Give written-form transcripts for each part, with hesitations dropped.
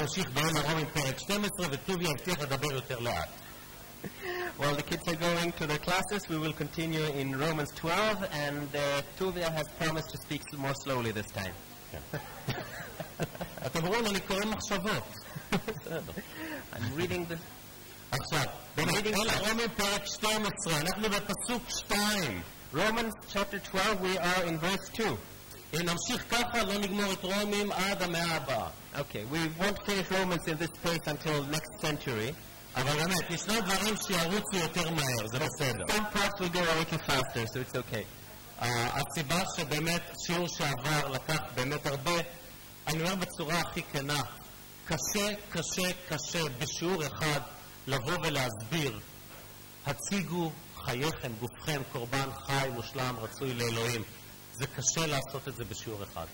נמשיך בעין הרומים פרק 12 וטוביה הבטיח לדבר יותר לאט. While the kids are going to their classes, we will continue in Romans 12, and Tuvia has promised to speak more slowly this time. אתם רואים, אני קורא מחשבות. I'm reading the... עכשיו, בעין הרומים פרק 12, אנחנו בפסוק 2. Romans chapter 12, we are in verse 2. אם נמשיך ככה, לא נגמור את רומים עד המאה הבאה. Okay, we won't finish Romans in this pace until next century. אבל באמת, ישנם דברים שירוצו יותר מהר, זה בסדר. Some parts will go a little faster, so it's okay. הסיבה שבאמת שיעור שעבר לקח באמת הרבה, אני אומר בצורה הכי כנה, קשה בשיעור אחד לבוא ולהסביר, הציגו חייכם, גופכם, קורבן חי, מושלם, רצוי לאלוהים. זה קשה לעשות את זה בשיעור אחד.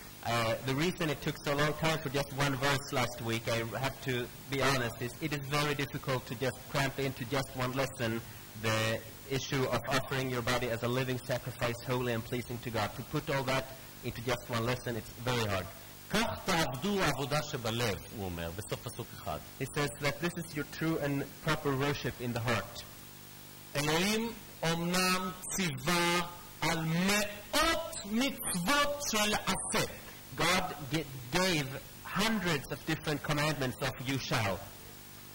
The reason it took so long time for just one verse last week, I have to be honest, is it is very difficult to just cramp into just one lesson the issue of offering your body as a living sacrifice, holy and pleasing to God. To put all that into just one lesson, it's very hard. כך תעבדו העבודה שבלב, הוא אומר, בסוף פסוק אחד. He says that this is your true and proper worship in the heart. אלוהים אומנם ציווה על מאות מצוות של עשה. God gave hundreds of different commandments of you shall.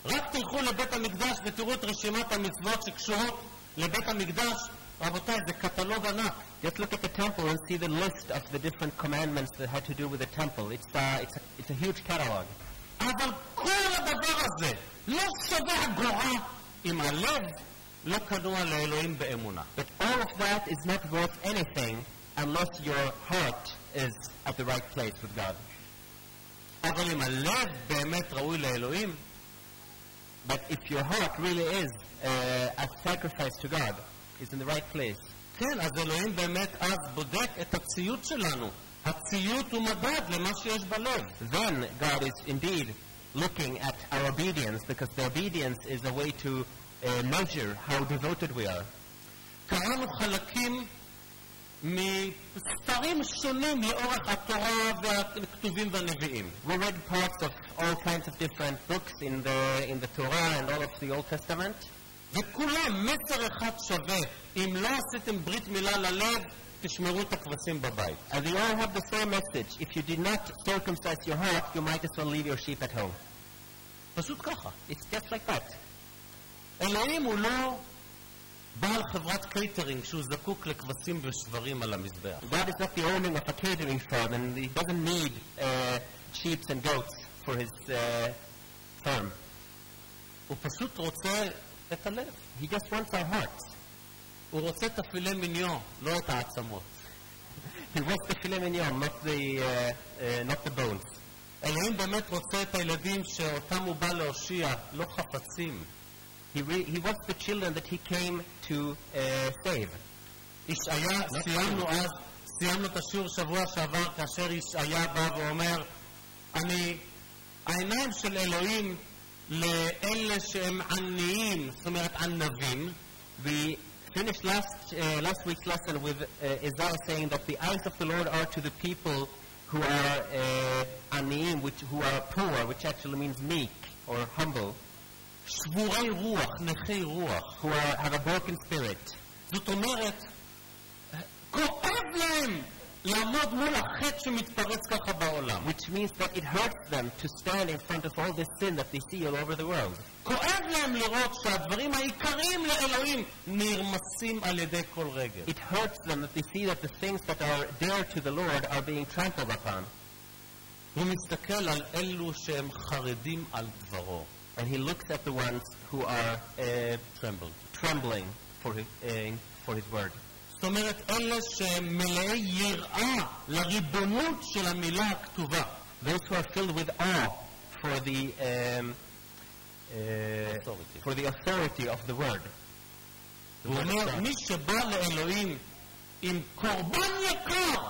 רק תלכו לבית המקדש ותראו את רשימת המצוות שקשורות לבית המקדש. רבותיי, זה קטלוג ענק. Just look at the temple and see the list of the different commandments that had to do with the temple. It's a huge catalog. אבל כל הדבר הזה לא שווה אגורה אם הלב לא כנוע לאלוהים באמונה. But all of that is not worth anything unless your heart is at the right place with God. אבל אם הלב באמת ראוי לאלוהים, but if your heart really is a sacrifice to God, is in the right place, כן, אז אלוהים באמת אז בודק את הציות שלנו. הציות הוא מדד למה שיש בלב. Then God is indeed looking at our obedience, because the obedience is a way to measure how devoted we are. קראנו חלקים מספרים שונים לאורך התורה והכתובים והנביאים. We read parts of all kinds of different books in the Torah and all of the Old Testament. וכולם מסר אחד שווה. אם לא עשיתם ברית מילה ללב, תשמרו את הכבשים בבית. And they all have the same message. If you did not circumcise your heart, you might as well leave your sheep at home. פשוט ככה. It's just like that. אלוהים הוא לא בעל חברת קייטרינג שהוא זקוק לכבשים ושברים על המזבח. God is not the owner of a catering firm, and he doesn't need sheep and goats for his firm. הוא פשוט רוצה את הלב. He just wants our hearts. הוא רוצה את הפילה מיניון, לא את העצמות. He wants the filet mignon, not the bones. אלוהים באמת רוצה את הילדים שאותם הוא בא להושיע, לא חפצים. He wants the children that he came to save. ישעיה, סיימנו את השיעור שבוע שעבר, כאשר ישעיה בא ואומר, העיניים של אלוהים לאלה שהם עניים, זאת אומרת ענבים. We finished last week's lesson with Isaiah saying that the eyes of the Lord are to the people who are aniyim, who are poor, which actually means meek or humble. שבורי רוח, נכי רוח. Who have a broken spirit. זאת אומרת, כואב להם לעמוד מול החטא שמתפרץ ככה בעולם. Which means that it hurts them to stand in front of all this sin that they see all over the world. כואב להם לראות שהדברים העיקריים לאלוהים נרמסים על ידי כל רגל. It hurts them that they see that the things that are dear to the Lord are being trampled upon. הוא מסתכל על אלו שהם חרדים על דברו. And he looks at the ones who are trembling for his word. זאת אומרת, אלה שהם מלאי יראה לריבונות של המילה הכתובה. Those who are filled with awe for the authority of the word. הוא אומר, מי שבא לאלוהים עם קורבן יקר,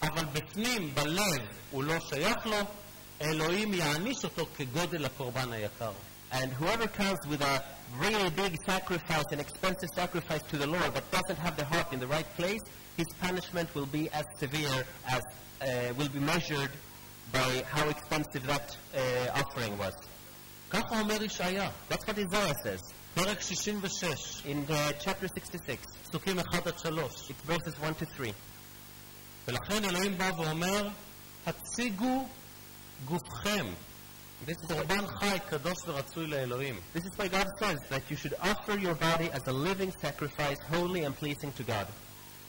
אבל בפנים, בלב, הוא לא שייך לו, אלוהים יעניש אותו כגודל הקורבן היקר. And whoever comes with a really big sacrifice, an expensive sacrifice to the Lord, but doesn't have the heart in the right place, his punishment will be as severe as, will be measured by how expensive that offering was. ככה אומר ישעיה, That's what Isaiah says פרק 66, in chapter 66. פסוקים 1-3. It's verses 1-3. ולכן אלוהים בא ואומר, הציגו גופכם. קורבן חי, קדוש ורצוי לאלוהים. This is why God says that you should offer your body as a living sacrifice, holy and pleasing to God.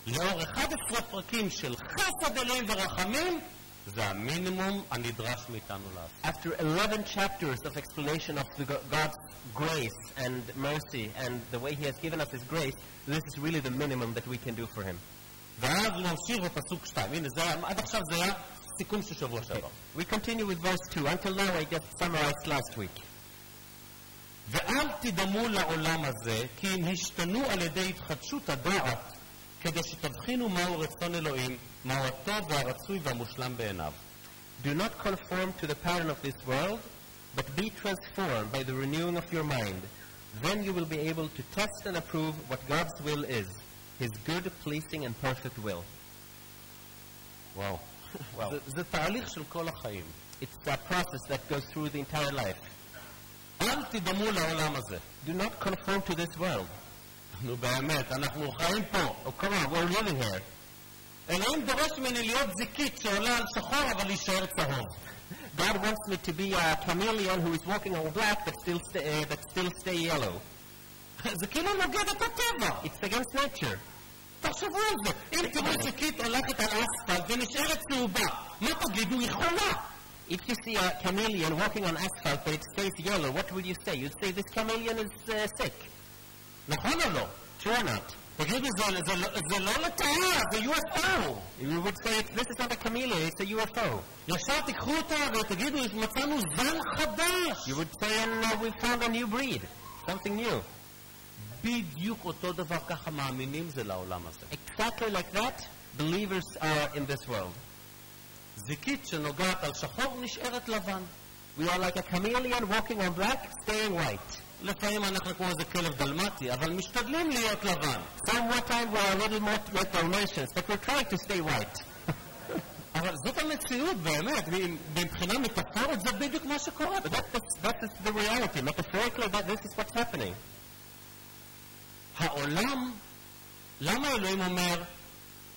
לאור 11 פרקים של חסד אלוהים ורחמים, זה המינימום הנדרש מאיתנו לעשות. After 11 chapters of explanation of God's grace and mercy and the way He has given us His grace, this is really the minimum that we can do for Him. ואז נמשיך בפסוק 2. הנה, עד עכשיו זה היה סיכום של שבוע שעבר. We continue with verse 2. Until now I just summarized last week. ואל תדמו לעולם הזה, כי אם השתנו על ידי התחדשות הדעת, כדי שתבחינו מהו רצון אלוהים, מהו הטוב והרצוי והמושלם בעיניו. Do not conform to the pattern of this world, but be transformed by the renewing of your mind. Then you will be able to test and approve what God's will is, His good, pleasing and perfect will. וואו. זה תהליך של כל החיים. It's a process that goes through the entire life. אל תדמו לעולם הזה. Do not conform to this world. נו באמת, אנחנו חיים פה. Oh, come on, we're living here. אלוהים דורש ממני להיות זיקית שעולה על שחור אבל להישאר צהוב. God wants me to be a chameleon who is walking on black but still stay yellow. זה כאילו נוגד את הטבע. It's against nature. תחשבו על זה. אם תראו זיקית הולכת על אספלט ונשארת צהובה, מה תגידו? היא חולה. If you see a chameleon walking on asphalt but it stays yellow, what would you say? You'd say this chameleon is sick. נכון או לא? True or not? תגידו, זה לא לטעיה, זה UFO. You would say this is not a chameleon, it's a UFO. ישר תיקחו אותה ותגידו, מצאנו זן חדש. You would say, and we found a new breed, something new. בדיוק אותו דבר ככה מאמינים זה לעולם הזה. Exactly like that, believers are in this world. זיקית שנוגעת על שחור נשארת לבן. We are like a chameleon walking on black, staying white. לפעמים אנחנו כמו איזה כלב דלמטי, אבל משתדלים להיות לבן. Sometimes we're a little more like Dalmatians, but we're trying to stay white. אבל זאת המציאות באמת, מבחינה מטאפורית זה בדיוק מה שקורה. That is the reality. Metaphorically, this is what's happening. העולם, למה אלוהים אומר,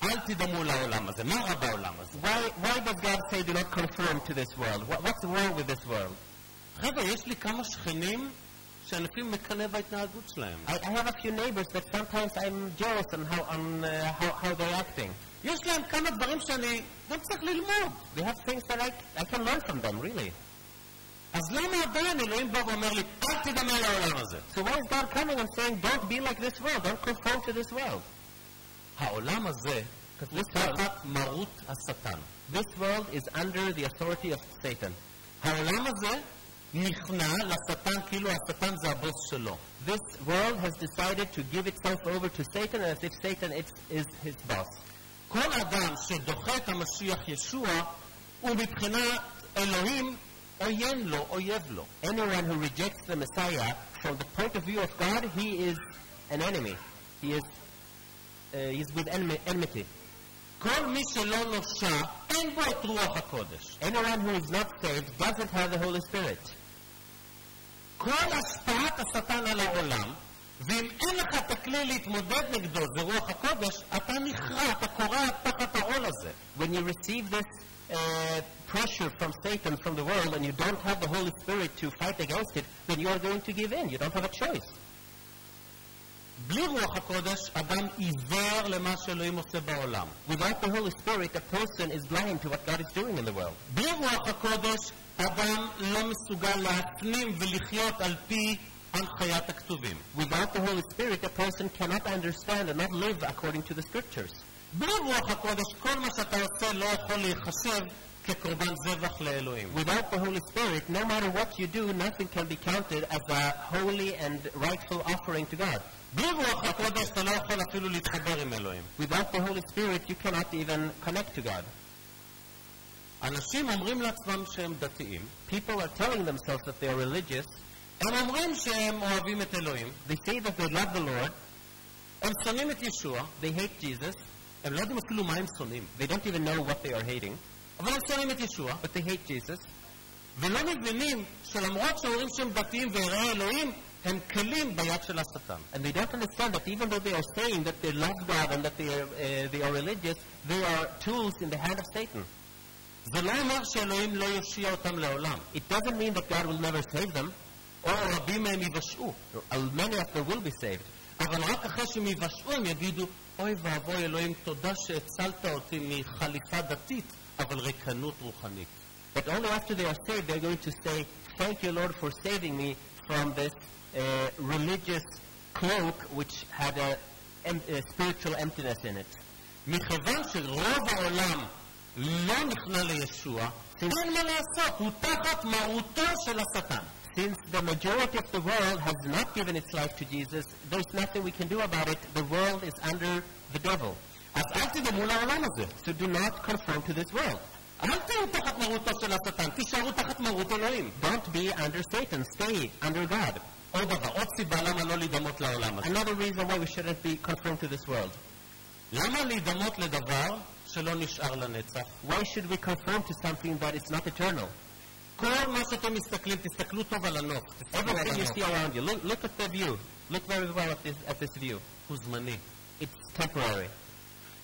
אל תדמו לעולם הזה? מה רע בעולם הזה? Why does God say do not conform to this world? What's wrong with this world? חבר'ה, יש לי כמה שכנים שאנשים מקנא בהתנהגות שלהם. I have a few neighbors that sometimes I'm jealous on how they're acting. יש להם כמה דברים שאני גם צריך ללמוד. They have things that I can learn from them, really. אז למה עדיין אלוהים בא ואומר לי, אל תדמה לעולם הזה? So why is God coming and saying, don't be like this world, don't conform to this world? העולם הזה כתוב תחת מרות השטן. This world is under the authority of Satan. העולם הזה נכנע לשטן כאילו השטן זה הבוס שלו. This world has decided to give itself over to Satan as if Satan is his boss. כל אדם שדוחה את המשיח ישוע הוא מבחינת אלוהים עוין לו, אויב לו. Anyone who rejects the Messiah, from the point of view of God, he is an enemy. He is with enmity. כל מי שלא נושע, אין בו את רוח הקודש. Anyone who is not saved doesn't have the Holy Spirit. כל השפעת השטן על העולם, ואם אין לך את הכלי להתמודד נגדו, זה רוח הקודש, אתה נכרע, אתה קורע תחת העול הזה. When you receive this pressure from Satan, from the world, and you don't have the Holy Spirit to fight against it, then you are going to give in. You don't have a choice. בלי רוח הקודש, אדם עיוור למה שאלוהים עושה בעולם. Without the Holy Spirit, a person is blind to what God is doing in the world. בלי רוח הקודש, אדם לא מסוגל להפנים ולחיות על פי הנחיית הכתובים. Without the Holy Spirit, a person cannot understand and not live according to the Scriptures. בלי רוח הקודש, כל מה שאתה עושה לא יכול להיחשב כקורבן זבח לאלוהים. Without the Holy Spirit, no matter what you do, nothing can be counted as a holy and rightful offering to God. בלי רוח הקודש אתה לא יכול אפילו להתחבר עם אלוהים. Without the Holy Spirit, you cannot even connect to God. אנשים אומרים לעצמם שהם דתיים. People are telling themselves that they are religious. הם אומרים שהם אוהבים את אלוהים. They say that they love the Lord. הם שונאים את ישוע. They hate Jesus. הם לא יודעים אפילו מה הם שונאים. They don't even know what they are hating. אבל הם שונאים את ישוע. but they hate Jesus. ולא מבינים שלמרות שאומרים שהם דתיים ויראי אלוהים, הם כלים ביד של השטן. And they don't understand that even though they are saying that they love God and that they are religious, they are tools in the hand of Satan. זה לא אומר שאלוהים לא יושיע אותם לעולם. It doesn't mean that God will never save them, או רבים מהם יבשעו. many of them will be saved. אבל רק אחרי שהם יבשעו הם יגידו, אוי ואבוי אלוהים, תודה שהצלת אותי מחליפה דתית, אבל ריקנות רוחנית. But only after they are saved, they are going to say, thank you Lord for saving me from this religious cloak which had a spiritual emptiness in it. מכיוון שרוב העולם לא נכנע לישוע, אין מה לעשות, הוא תחת מרותו של השטן. Since the majority of the world has not given its life to Jesus, there's nothing we can do about it. The world is under the devil. אז אל תדמו לעולם הזה. So do not conform to this world. אל תהיו תחת מרותו של השטן, תישארו תחת מרות אלוהים. Don't be under Satan, stay under God. עוד דבר, עוד סיבה למה לא להידמות לעולם הזה. Another reason why we shouldn't be conformed to this world. למה להידמות לדבר שלא נשאר לנצח? Why should we conform to something that is not eternal? כל מה שאתם מסתכלים, תסתכלו טוב על הנוף. Everything you see around you, look at the view. Look very well at this view. הוא זמני. It's temporary.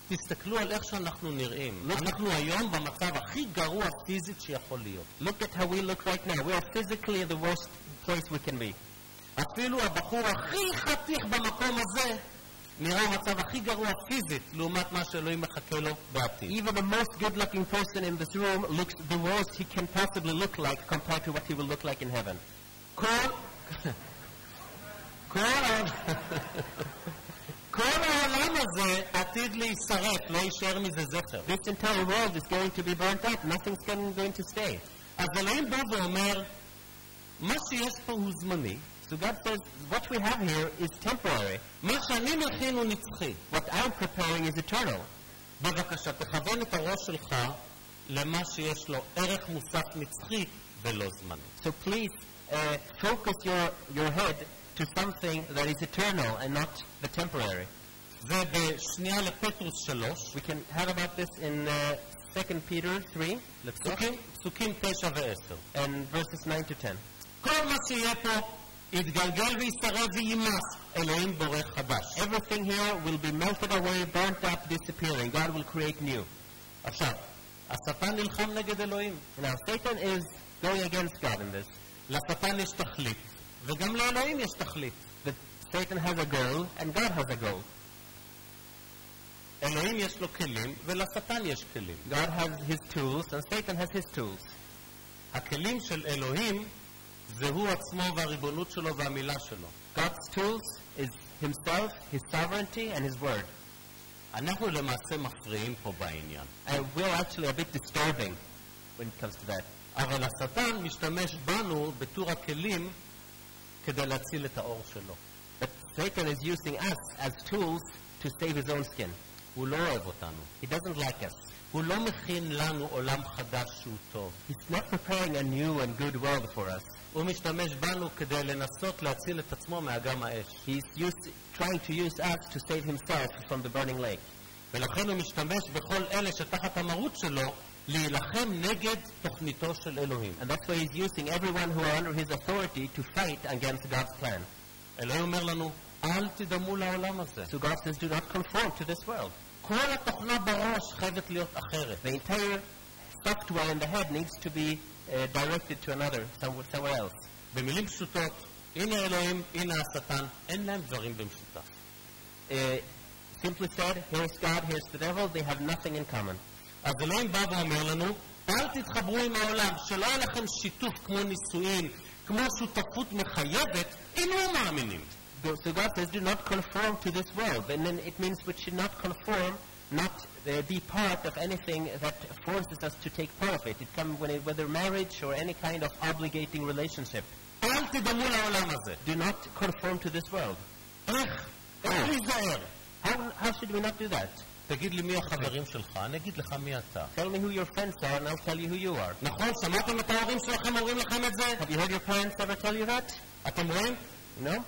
תסתכלו על איך שאנחנו נראים. אנחנו היום במצב הכי גרוע פיזית שיכול להיות. Look at how we look right now. We are physically in the worst place we can be. אפילו הבחור הכי חתיך במקום הזה נראה המצב הכי גרוע פיזית לעומת מה שאלוהים מחכה לו בעתיד. Even the most good-looking person in this room looks the worst he can possibly look like compared to what he will look like in heaven. כל העולם הזה עתיד להישרף, לא יישאר מזה זכר. This entire world is going to be burnt up. Nothing's going to stay. אז אלוהים בא ואומר, מה שיש פה הוא זמני. So God says, what we have here is temporary. מה שאני מכין הוא נצחי. What I'm preparing is eternal. בבקשה, תכוון את הראש שלך למה שיש לו ערך מוסף נצחי ולא זמני. So please focus your head to something that is eternal and not the temporary. זה בשנייה לפטרוס 3. We can have about this in 2 Peter 3. Let's look. פסוקים 9 ו-10. And verses 9 to 10. כל מה שיהיה פה יתגלגל וישרד ויימס. אלוהים בורא חדש. Everything here will be melted away, burnt up, disappearing. God will create new. עכשיו, השטן נלחם נגד אלוהים. Now Satan is going against God in this. לשטן יש תכלית, וגם לאלוהים יש תכלית. That Satan has a goal and God has a goal. אלוהים יש לו כלים ולשטן יש כלים. God has his tools and Satan has his tools. הכלים של אלוהים זה הוא עצמו והריבונות שלו והמילה שלו. God's tools is himself, his sovereignty and his word. אנחנו למעשה מפריעים פה בעניין. And we're actually a bit disturbing when it comes to that. אבל השטן משתמש בנו בתור הכלים כדי להציל את האור שלו. But Satan is using us as tools to save his own skin. הוא לא אוהב אותנו. He doesn't like us. הוא לא מכין לנו עולם חדש שהוא טוב. He's not preparing a new and good world for us. הוא משתמש בנו כדי לנסות להציל את עצמו מאגם האש. He's trying to use us to save himself from the burning lake. ולכן הוא משתמש בכל אלה שתחת המרות שלו להילחם נגד תוכניתו של אלוהים. And that's why he's using everyone who are under his authority to fight against God's plan. אלוהים אומר לנו, אל תדמו לעולם הזה. So God says, do not conform to this world. כל התוכנה בראש חייבת להיות אחרת. The entire software in the head needs to be directed to another, somewhere else. במילים פשוטות, הנה אלוהים, הנה השטן, אין להם דברים במשותף. Simply said, here's God, here's the devil, they have nothing in common. אז אלוהים בא ואומר לנו, אל תתחברו עם העולם, שלא יהיה לכם שיתוף כמו נישואין, כמו שותפות מחייבת, אם לא מאמינים. So God says, do not conform to this world. And then it means we should not conform, not be part of anything that forces us to take part of it. It comes whether marriage or any kind of obligating relationship. אל תדמו לעולם הזה. Do not conform to this world. איך להיזהר? How should we not do that? תגיד לי מי החברים שלך, אני אגיד לך מי אתה. Tell me who your friends are and I'll tell you who you are. נכון, שמעתם את ההורים שלכם אומרים לכם את זה? Have you heard your parents ever tell you that? אתם רואים? No?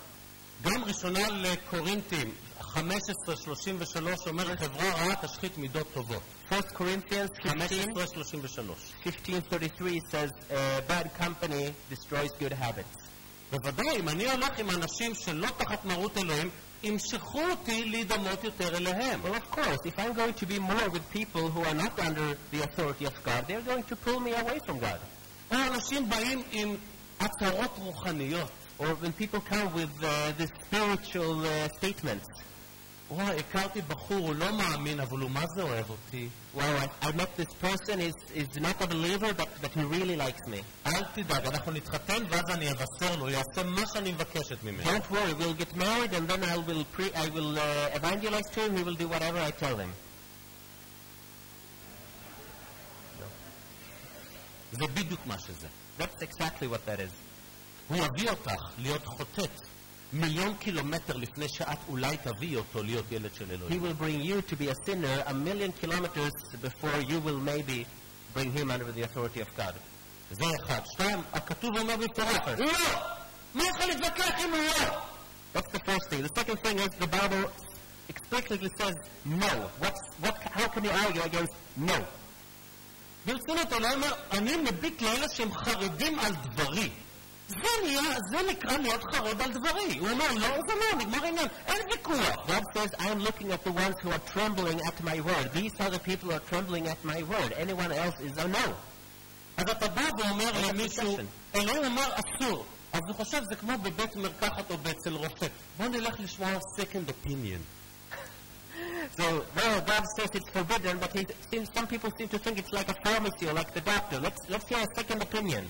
גם ראשונה לקורינתים, 15:33 אומר חברה רעה תשחית מידות טובות. 1 Corinthians 15:33 says, bad company destroys good habits. בוודאי, אם אני הולך עם אנשים שלא תחת מרות אלוהים, ימשכו אותי להידמות יותר אליהם. Well, of course, if I'm going to be more with people who are not under the authority of God, they're going to pull me away from God. או אנשים באים עם הצהרות רוחניות. Or when people come with the spiritual statements. וואי, הכרתי בחור, הוא לא מאמין, אבל הוא מה זה אוהב אותי? Well, I met this person, is not a believer, but he really likes me. אל תדאג, אנחנו נתחתן ואז אני אבשר לו, יעשה מה שאני מבקשת ממנו. Don't worry, we'll get married and then I will evangelize to him, he will do whatever I tell him. זה בדיוק מה שזה. That's exactly what that is. הוא יביא אותך להיות חוטאת 1,000,000 קילומטר לפני שאת אולי תביא אותו להיות ילד של אלוהים. He will bring you to be a sinner 1,000,000 kilometers before you will maybe bring him under the authority of God. זה אחד. שתיים, הכתוב אומר בפורש. לא! מה יכול להתווכח אם הוא לא? That's the first thing. The second thing is the Bible explicitly says no. How can you argue against no? ברצינות, אלוהים אומר, אני מביט לאלה שהם חרדים על דברי. זה נקרא להיות חרד על דברי. הוא אומר, לא, זה לא, נגמר עניין, אין ויכוח. God says, I am looking at the ones who are trembling at my word. These are the people who are trembling at my word. Anyone else is a no. אז אתה בא ואומר למישהו, אלוהים אומר אסור. אז הוא חושב, זה כמו בבית מרקחת או אצל רופא. בוא נלך לשמוע second opinion. So, well, God says it's forbidden, but some people seem to think it's like a pharmacy or like the doctor. Let's hear a second opinion.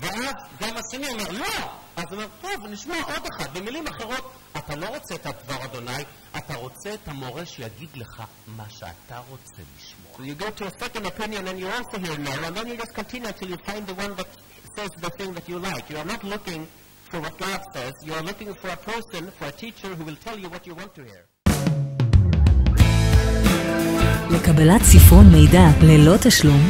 ואז גם השני אומר, לא! אז הוא אומר, טוב, נשמע עוד אחד. במילים אחרות, אתה לא רוצה את הדבר אדוני, אתה רוצה את המורה שיגיד לך מה שאתה רוצה לשמוע. So you go to a second opinion and you also hear no, and then you just continue until you find the one that says the thing that you like. You are not looking for what God says, you are looking for a person, for a teacher who will tell you what you want to hear. לקבלת ספרון מידע ללא תשלום,